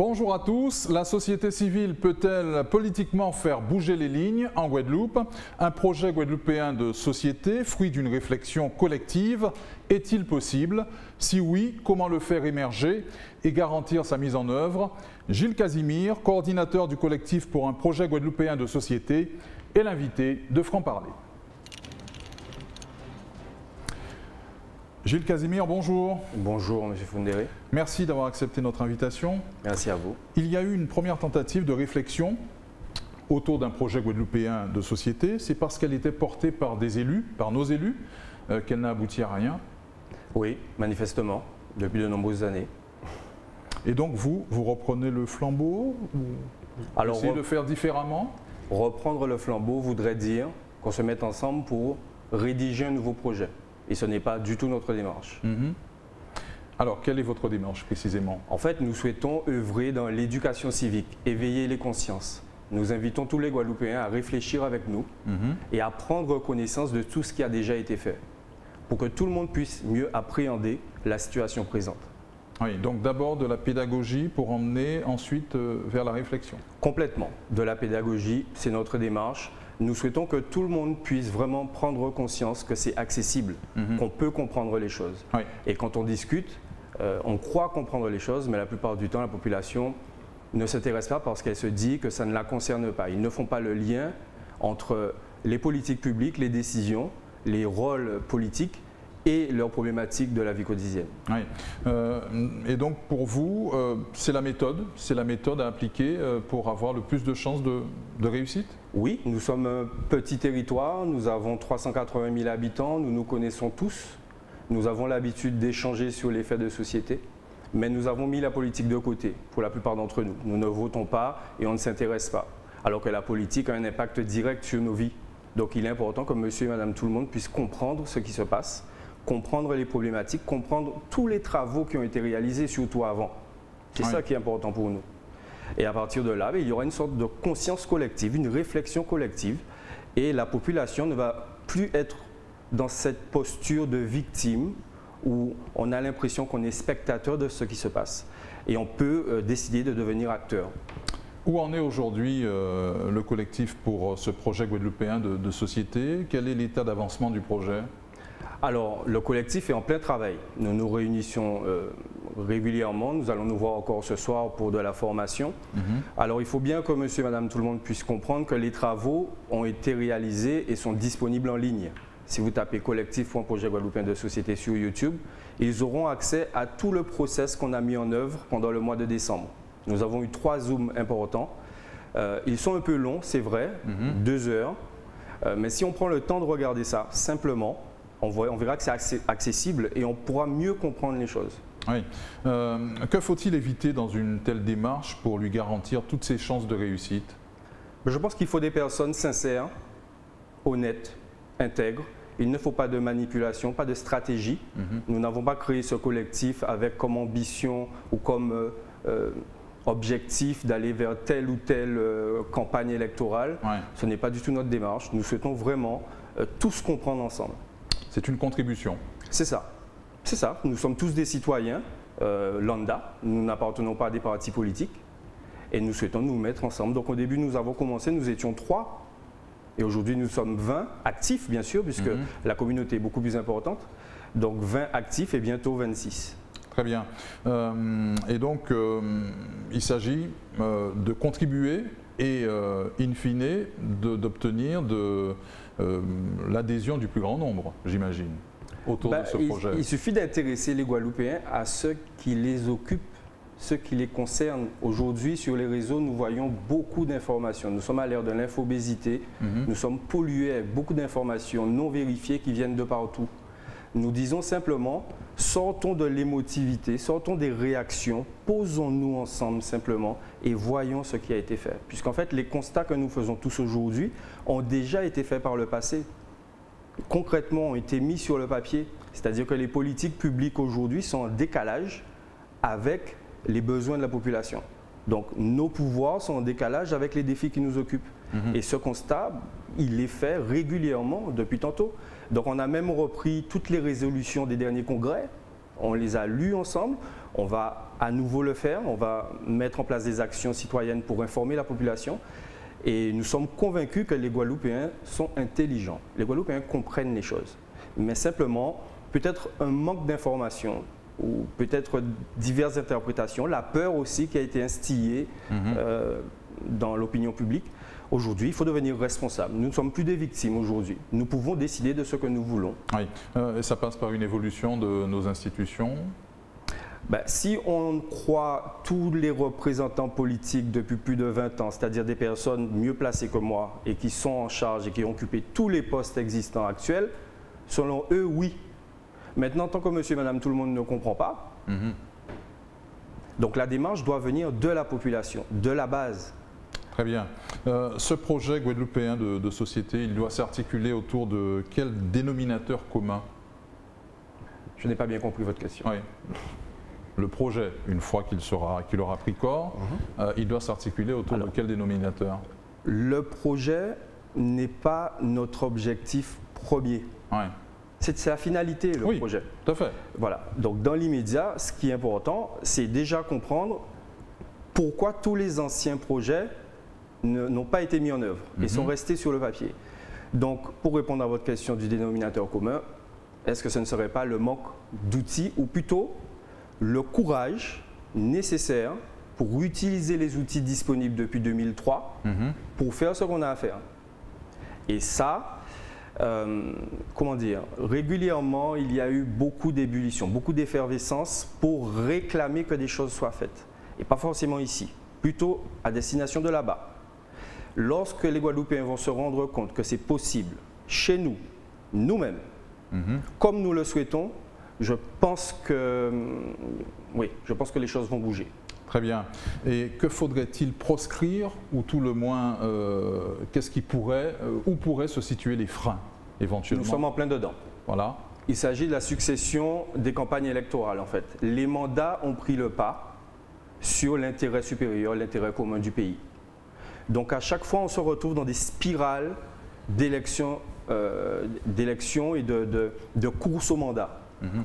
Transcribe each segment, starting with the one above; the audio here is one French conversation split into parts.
Bonjour à tous. La société civile peut-elle politiquement faire bouger les lignes en Guadeloupe? Un projet guadeloupéen de société, fruit d'une réflexion collective, est-il possible? Si oui, comment le faire émerger et garantir sa mise en œuvre? Gilles Casimir, coordinateur du collectif pour un projet guadeloupéen de société, est l'invité de Franc-Parler. Gilles Casimir, bonjour. Bonjour, M. Foundéré. Merci d'avoir accepté notre invitation. Merci à vous. Il y a eu une première tentative de réflexion autour d'un projet guadeloupéen de société. C'est parce qu'elle était portée par des élus, par nos élus, qu'elle n'a abouti à rien. Oui, manifestement, depuis de nombreuses années. Et donc vous reprenez le flambeau ou Alors, essayez de faire différemment? Reprendre le flambeau voudrait dire qu'on se mette ensemble pour rédiger un nouveau projet. Et ce n'est pas du tout notre démarche. Alors, quelle est votre démarche précisément? En fait, nous souhaitons œuvrer dans l'éducation civique, éveiller les consciences. Nous invitons tous les Guadeloupéens à réfléchir avec nous et à prendre connaissance de tout ce qui a déjà été fait pour que tout le monde puisse mieux appréhender la situation présente. Oui, donc d'abord de la pédagogie pour emmener ensuite vers la réflexion. Complètement. De la pédagogie, c'est notre démarche. Nous souhaitons que tout le monde puisse vraiment prendre conscience que c'est accessible, qu'on peut comprendre les choses. Oui. Et quand on discute, on croit comprendre les choses, mais la plupart du temps, la population ne s'intéresse pas parce qu'elle se dit que ça ne la concerne pas. Ils ne font pas le lien entre les politiques publiques, les décisions, les rôles politiques et leurs problématiques de la vie quotidienne. Oui. Et donc pour vous, c'est la méthode à appliquer pour avoir le plus de chances de réussite? Oui, nous sommes un petit territoire, nous avons 380 000 habitants, nous nous connaissons tous, nous avons l'habitude d'échanger sur les faits de société, mais nous avons mis la politique de côté pour la plupart d'entre nous. Nous ne votons pas et on ne s'intéresse pas, alors que la politique a un impact direct sur nos vies. Donc il est important que monsieur et madame tout le monde puissent comprendre ce qui se passe, comprendre les problématiques, comprendre tous les travaux qui ont été réalisés, surtout avant. C'est ça qui est important pour nous. Et à partir de là, il y aura une sorte de conscience collective, une réflexion collective, et la population ne va plus être dans cette posture de victime où on a l'impression qu'on est spectateur de ce qui se passe. Et on peut décider de devenir acteur. Où en est aujourd'hui le collectif pour ce projet guadeloupéen de société? Quel est l'état d'avancement du projet? Alors, le collectif est en plein travail. Nous nous réunissons régulièrement. Nous allons nous voir encore ce soir pour de la formation. Alors, il faut bien que monsieur et madame tout le monde puisse comprendre que les travaux ont été réalisés et sont disponibles en ligne. Si vous tapez collectif ou un projet guadeloupéen de société sur YouTube, ils auront accès à tout le process qu'on a mis en œuvre pendant le mois de décembre. Nous avons eu 3 Zooms importants. Ils sont un peu longs, c'est vrai, 2 heures. Mais si on prend le temps de regarder ça simplement, on verra que c'est accessible et on pourra mieux comprendre les choses. Oui. Que faut-il éviter dans une telle démarche pour lui garantir toutes ses chances de réussite? Je pense qu'il faut des personnes sincères, honnêtes, intègres. Il ne faut pas de manipulation, pas de stratégie. Nous n'avons pas créé ce collectif avec comme ambition ou comme objectif d'aller vers telle ou telle campagne électorale. Ce n'est pas du tout notre démarche. Nous souhaitons vraiment tous comprendre ensemble. C'est une contribution. C'est ça. C'est ça. Nous sommes tous des citoyens lambda. Nous n'appartenons pas à des partis politiques. Et nous souhaitons nous mettre ensemble. Donc au début, nous avons commencé, nous étions 3. Et aujourd'hui, nous sommes 20 actifs, bien sûr, puisque la communauté est beaucoup plus importante. Donc 20 actifs et bientôt 26. Très bien. Et donc, il s'agit de contribuer et, in fine, d'obtenir l'adhésion du plus grand nombre, j'imagine, autour de ce projet. Il suffit d'intéresser les Guadeloupéens à ce qui les occupe, ce qui les concerne. Aujourd'hui, sur les réseaux, nous voyons beaucoup d'informations. Nous sommes à l'ère de l'infobésité. Nous sommes pollués avec beaucoup d'informations non vérifiées qui viennent de partout. Nous disons simplement, sortons de l'émotivité, sortons des réactions, posons-nous ensemble simplement et voyons ce qui a été fait. Puisqu'en fait, les constats que nous faisons tous aujourd'hui ont déjà été faits par le passé. Concrètement, ont été mis sur le papier. C'est-à-dire que les politiques publiques aujourd'hui sont en décalage avec les besoins de la population. Donc, nos pouvoirs sont en décalage avec les défis qui nous occupent. Et ce constat, il est fait régulièrement depuis tantôt. Donc, on a même repris toutes les résolutions des derniers congrès, on les a lues ensemble, on va à nouveau le faire. On va mettre en place des actions citoyennes pour informer la population. Et nous sommes convaincus que les Guadeloupéens sont intelligents. Les Guadeloupéens comprennent les choses. Mais simplement, peut-être un manque d'information ou peut-être diverses interprétations, la peur aussi qui a été instillée dans l'opinion publique. Aujourd'hui, il faut devenir responsable. Nous ne sommes plus des victimes aujourd'hui. Nous pouvons décider de ce que nous voulons. Oui, et ça passe par une évolution de nos institutions. Si on croit tous les représentants politiques depuis plus de 20 ans, c'est-à-dire des personnes mieux placées que moi et qui sont en charge et qui ont occupé tous les postes existants actuels, selon eux, oui. Maintenant, tant que monsieur et madame tout le monde ne comprend pas, donc la démarche doit venir de la population, de la base. Très bien. Ce projet guadeloupéen de société, il doit s'articuler autour de quel dénominateur commun? Je n'ai pas bien compris votre question. Oui. Le projet, une fois qu'il aura pris corps, il doit s'articuler autour de quel dénominateur? Le projet n'est pas notre objectif premier. Ouais. C'est la finalité, le projet. Tout à fait. Voilà. Donc, dans l'immédiat, ce qui est important, c'est déjà comprendre pourquoi tous les anciens projets n'ont pas été mis en œuvre et sont restés sur le papier. Donc, pour répondre à votre question du dénominateur commun, est-ce que ce ne serait pas le manque d'outils ou plutôt le courage nécessaire pour utiliser les outils disponibles depuis 2003 pour faire ce qu'on a à faire? Et ça, comment dire, régulièrement, il y a eu beaucoup d'ébullition, beaucoup d'effervescence pour réclamer que des choses soient faites. Et pas forcément ici, plutôt à destination de là-bas. Lorsque les Guadeloupéens vont se rendre compte que c'est possible, chez nous, nous-mêmes, comme nous le souhaitons, je pense que les choses vont bouger. Très bien. Et que faudrait-il proscrire, ou tout le moins, qu'est-ce qui pourrait, où pourraient se situer les freins, éventuellement? Nous sommes en plein dedans. Voilà. Il s'agit de la succession des campagnes électorales, en fait. Les mandats ont pris le pas sur l'intérêt supérieur, l'intérêt commun du pays. Donc, à chaque fois, on se retrouve dans des spirales d'élections et de course au mandat.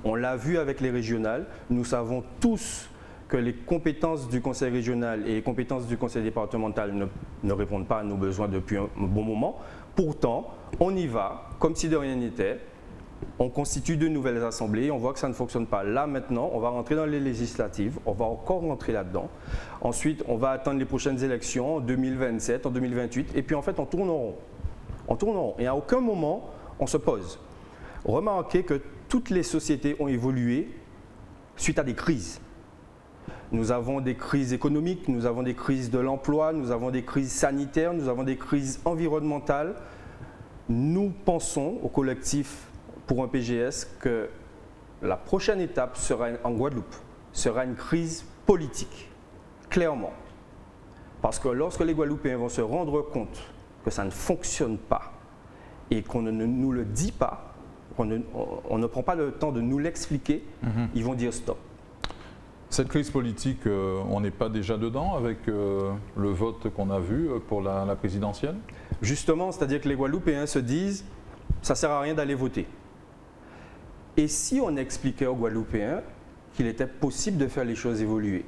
On l'a vu avec les régionales. Nous savons tous que les compétences du conseil régional et les compétences du conseil départemental ne répondent pas à nos besoins depuis un bon moment. Pourtant, on y va comme si de rien n'était. On constitue de nouvelles assemblées, on voit que ça ne fonctionne pas. Là, maintenant, on va rentrer dans les législatives, on va encore rentrer là-dedans. Ensuite, on va attendre les prochaines élections en 2027, en 2028, et puis en fait, on tourne en rond. On tourne en rond. Et à aucun moment, on se pose. Remarquez que toutes les sociétés ont évolué suite à des crises. Nous avons des crises économiques, nous avons des crises de l'emploi, nous avons des crises sanitaires, nous avons des crises environnementales. Nous pensons au collectif pour un PGS que la prochaine étape sera en Guadeloupe, sera une crise politique, clairement. Parce que lorsque les Guadeloupéens vont se rendre compte que ça ne fonctionne pas et qu'on ne nous le dit pas, on ne prend pas le temps de nous l'expliquer, ils vont dire stop. Cette crise politique, on n'est pas déjà dedans avec le vote qu'on a vu pour la présidentielle? Justement, c'est-à-dire que les Guadeloupéens se disent ça ne sert à rien d'aller voter. Et si on expliquait aux Guadeloupéens qu'il était possible de faire les choses évoluer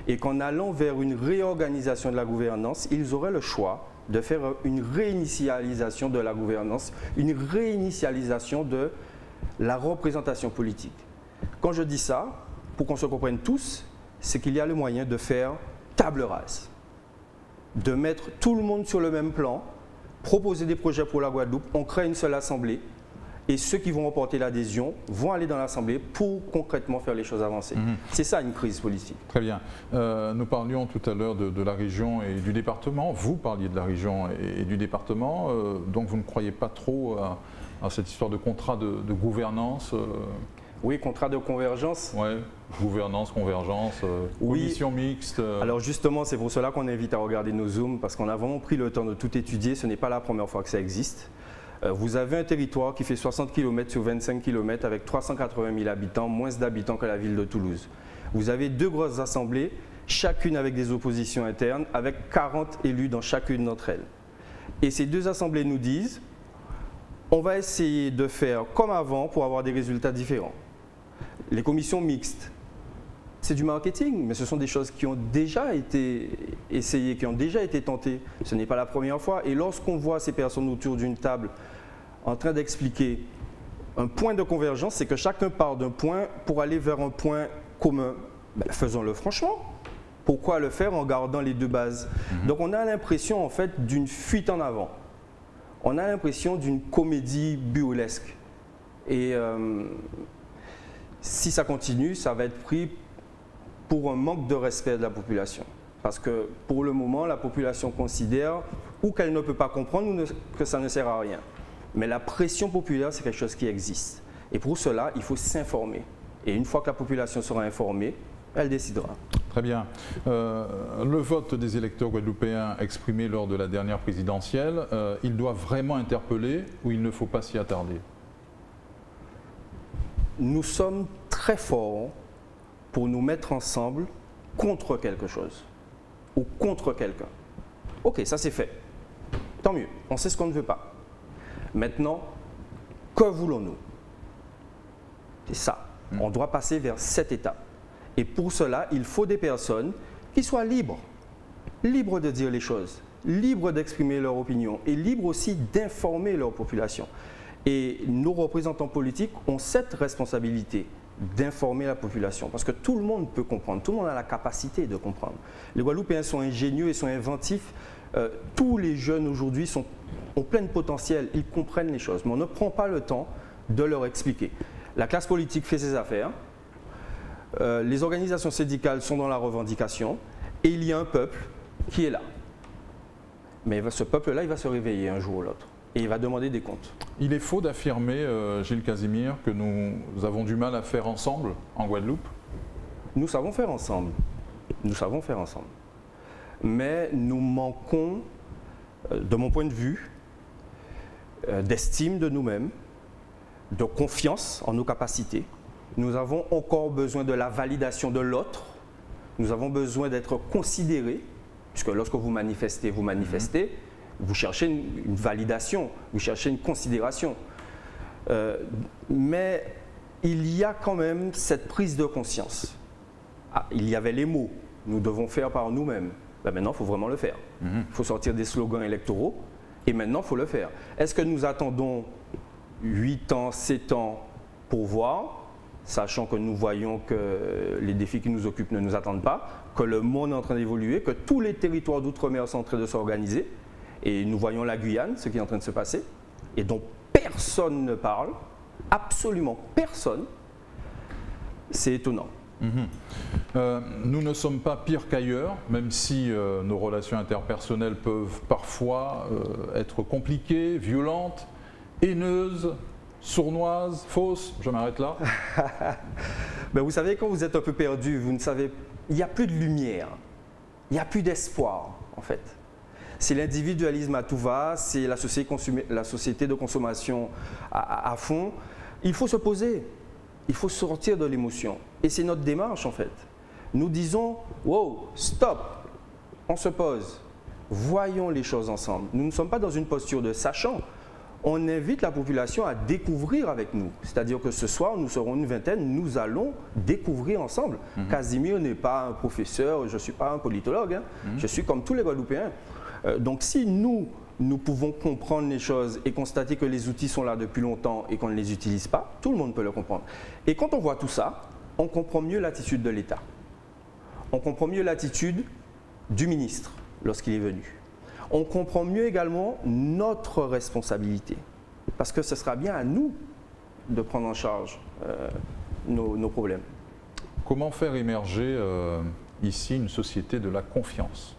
et qu'en allant vers une réorganisation de la gouvernance, ils auraient le choix de faire une réinitialisation de la gouvernance, une réinitialisation de la représentation politique. Quand je dis ça, pour qu'on se comprenne tous, c'est qu'il y a le moyen de faire table rase, de mettre tout le monde sur le même plan, proposer des projets pour la Guadeloupe, on crée une seule assemblée et ceux qui vont remporter l'adhésion vont aller dans l'assemblée pour concrètement faire les choses avancer. C'est ça une crise politique. Très bien. Nous parlions tout à l'heure de la région et du département. Vous parliez de la région et du département, donc vous ne croyez pas trop à cette histoire de contrat de gouvernance Oui, contrat de convergence. Oui, gouvernance, convergence, commission mixte. Alors justement, c'est pour cela qu'on invite à regarder nos Zooms, parce qu'on a vraiment pris le temps de tout étudier. Ce n'est pas la première fois que ça existe. Vous avez un territoire qui fait 60 km sur 25 km avec 380 000 habitants, moins d'habitants que la ville de Toulouse. Vous avez deux grosses assemblées, chacune avec des oppositions internes, avec 40 élus dans chacune d'entre elles. Et ces deux assemblées nous disent, on va essayer de faire comme avant pour avoir des résultats différents. Les commissions mixtes, c'est du marketing, mais ce sont des choses qui ont déjà été essayées, qui ont déjà été tentées. Ce n'est pas la première fois. Et lorsqu'on voit ces personnes autour d'une table en train d'expliquer un point de convergence, c'est que chacun part d'un point pour aller vers un point commun. Ben, faisons-le franchement. Pourquoi le faire en gardant les deux bases? Donc on a l'impression en fait d'une fuite en avant. On a l'impression d'une comédie burlesque. Et si ça continue, ça va être pris pour un manque de respect de la population. Parce que pour le moment, la population considère ou qu'elle ne peut pas comprendre ou que ça ne sert à rien. Mais la pression populaire, c'est quelque chose qui existe. Et pour cela, il faut s'informer. Et une fois que la population sera informée, elle décidera. Très bien. Le vote des électeurs guadeloupéens exprimé lors de la dernière présidentielle, il doit vraiment interpeller ou il ne faut pas s'y attarder? Nous sommes très forts pour nous mettre ensemble contre quelque chose ou contre quelqu'un. Ok, ça c'est fait. Tant mieux, on sait ce qu'on ne veut pas. Maintenant, que voulons-nous? C'est ça. On doit passer vers cette étape. Et pour cela, il faut des personnes qui soient libres. Libres de dire les choses, libres d'exprimer leur opinion et libres aussi d'informer leur population. Et nos représentants politiques ont cette responsabilité d'informer la population, parce que tout le monde peut comprendre, tout le monde a la capacité de comprendre. Les Guadeloupéens sont ingénieux et sont inventifs. Tous les jeunes aujourd'hui ont plein de potentiel, ils comprennent les choses, mais on ne prend pas le temps de leur expliquer. La classe politique fait ses affaires, les organisations syndicales sont dans la revendication et il y a un peuple qui est là. Mais ce peuple-là, il va se réveiller un jour ou l'autre. Et il va demander des comptes. Il est faux d'affirmer, Gilles Casimir, que nous avons du mal à faire ensemble en Guadeloupe? Nous savons faire ensemble. Nous savons faire ensemble. Mais nous manquons, de mon point de vue, d'estime de nous-mêmes, de confiance en nos capacités. Nous avons encore besoin de la validation de l'autre. Nous avons besoin d'être considérés, puisque lorsque vous manifestez, vous cherchez une validation, vous cherchez une considération. Mais il y a quand même cette prise de conscience. Ah, il y avait les mots, nous devons faire par nous-mêmes. Ben maintenant, il faut vraiment le faire. Il faut sortir des slogans électoraux et maintenant, il faut le faire. Est-ce que nous attendons 8 ans, 7 ans pour voir, sachant que nous voyons que les défis qui nous occupent ne nous attendent pas, que le monde est en train d'évoluer, que tous les territoires d'outre-mer sont en train de s'organiser? Et nous voyons la Guyane, ce qui est en train de se passer, et dont personne ne parle, absolument personne. C'est étonnant. Nous ne sommes pas pires qu'ailleurs, même si nos relations interpersonnelles peuvent parfois être compliquées, violentes, haineuses, sournoises, fausses. Je m'arrête là. Ben vous savez, quand vous êtes un peu perdu, vous ne savez, il n'y a plus de lumière, il n'y a plus d'espoir en fait. C'est l'individualisme à tout va, c'est la société de consommation à fond. Il faut se poser, il faut sortir de l'émotion. Et c'est notre démarche en fait. Nous disons, wow, stop, on se pose, voyons les choses ensemble. Nous ne sommes pas dans une posture de sachant. On invite la population à découvrir avec nous. C'est-à-dire que ce soir, nous serons une vingtaine, nous allons découvrir ensemble. Casimir n'est pas un professeur, je ne suis pas un politologue, hein. Je suis comme tous les Guadeloupéens. Donc si nous pouvons comprendre les choses et constater que les outils sont là depuis longtemps et qu'on ne les utilise pas, tout le monde peut le comprendre. Et quand on voit tout ça, on comprend mieux l'attitude de l'État. On comprend mieux l'attitude du ministre lorsqu'il est venu. On comprend mieux également notre responsabilité. Parce que ce sera bien à nous de prendre en charge nos problèmes. Comment faire émerger ici une société de la confiance?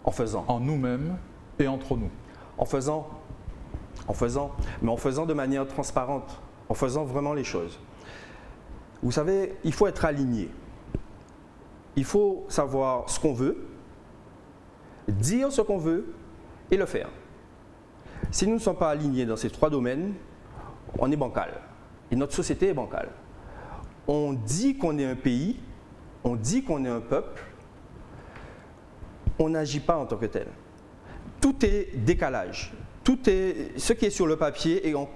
En faisant. En nous-mêmes et entre nous. En faisant, mais en faisant de manière transparente, en faisant vraiment les choses. Vous savez, il faut être aligné. Il faut savoir ce qu'on veut, dire ce qu'on veut et le faire. Si nous ne sommes pas alignés dans ces 3 domaines, on est bancal. Et notre société est bancale. On dit qu'on est un pays, on dit qu'on est un peuple, on n'agit pas en tant que tel. Tout est décalage. Ce qui est sur le papier est en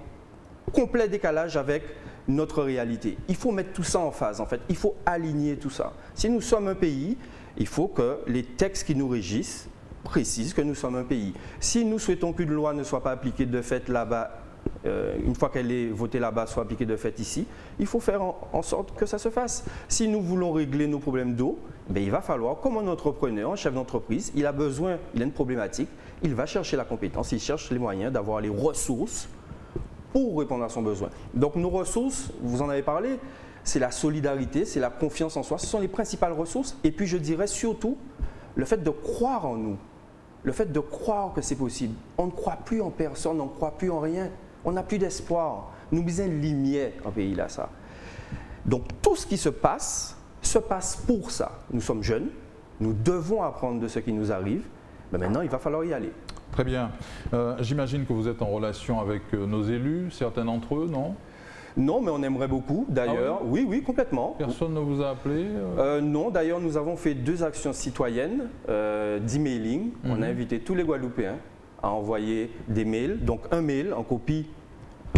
complet décalage avec notre réalité. Il faut mettre tout ça en phase, en fait. Il faut aligner tout ça. Si nous sommes un pays, il faut que les textes qui nous régissent précisent que nous sommes un pays. Si nous souhaitons qu'une loi ne soit pas appliquée de fait là-bas, une fois qu'elle est votée là-bas, soit appliquée de fait ici, il faut faire en sorte que ça se fasse. Si nous voulons régler nos problèmes d'eau, il va falloir, comme un entrepreneur, un chef d'entreprise, il a besoin, il a une problématique, il va chercher la compétence, il cherche les moyens d'avoir les ressources pour répondre à son besoin. Donc nos ressources, vous en avez parlé, c'est la solidarité, c'est la confiance en soi, ce sont les principales ressources. Et puis je dirais surtout le fait de croire en nous, le fait de croire que c'est possible. On ne croit plus en personne, on ne croit plus en rien. On n'a plus d'espoir. Nous besoin de lumière en pays là, ça. Donc tout ce qui se passe pour ça. Nous sommes jeunes, nous devons apprendre de ce qui nous arrive, mais maintenant il va falloir y aller. Très bien. J'imagine que vous êtes en relation avec nos élus, certains d'entre eux, non? Non, mais on aimerait beaucoup, d'ailleurs. Ah oui? Oui, complètement. Personne ne vous a appelé Non, d'ailleurs, nous avons fait 2 actions citoyennes d'emailing. On a invité tous les Guadeloupéens à envoyer des mails. Donc, un mail en copie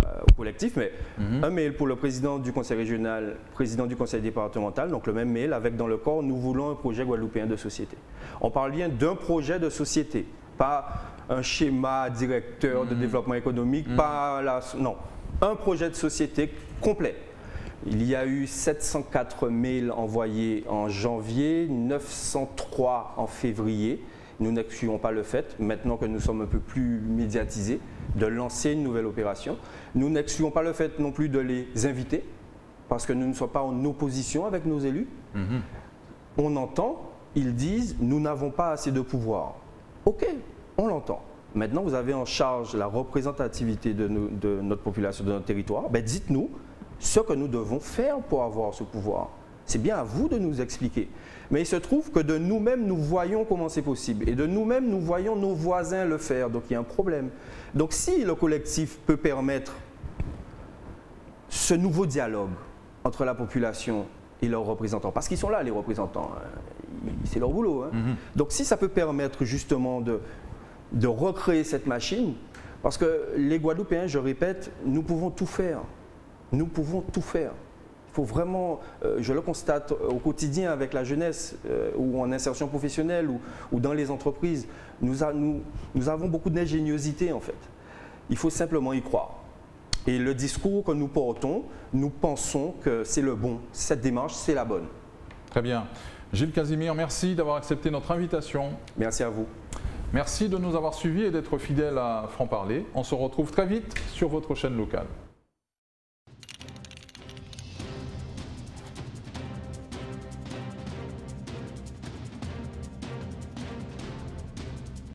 au collectif, mais un mail pour le président du conseil régional, président du conseil départemental, donc le même mail avec dans le corps « Nous voulons un projet guadeloupéen de société ». On parle bien d'un projet de société, pas un schéma directeur de développement économique, pas la... Non. Un projet de société complet. Il y a eu 704 mails envoyés en janvier, 903 en février. Nous n'excluons pas le fait, maintenant que nous sommes un peu plus médiatisés, de lancer une nouvelle opération. Nous n'excluons pas le fait non plus de les inviter, parce que nous ne sommes pas en opposition avec nos élus. On entend, ils disent, nous n'avons pas assez de pouvoir. Ok, on l'entend. Maintenant, vous avez en charge la représentativité de notre population, de notre territoire. Dites-nous ce que nous devons faire pour avoir ce pouvoir. C'est bien à vous de nous expliquer. Mais il se trouve que de nous-mêmes, nous voyons comment c'est possible. Et de nous-mêmes, nous voyons nos voisins le faire. Donc, il y a un problème. Donc, si le collectif peut permettre ce nouveau dialogue entre la population et leurs représentants, parce qu'ils sont là, les représentants, c'est leur boulot. Donc, si ça peut permettre justement de recréer cette machine, parce que les Guadeloupéens, je répète, nous pouvons tout faire. Nous pouvons tout faire. Il faut vraiment, je le constate au quotidien avec la jeunesse, ou en insertion professionnelle, ou dans les entreprises, nous avons beaucoup d'ingéniosité en fait. Il faut simplement y croire. Et le discours que nous portons, nous pensons que c'est le bon. Cette démarche, c'est la bonne. Très bien. Gilles Casimir, merci d'avoir accepté notre invitation. Merci à vous. Merci de nous avoir suivis et d'être fidèles à Franc Parler. On se retrouve très vite sur votre chaîne locale.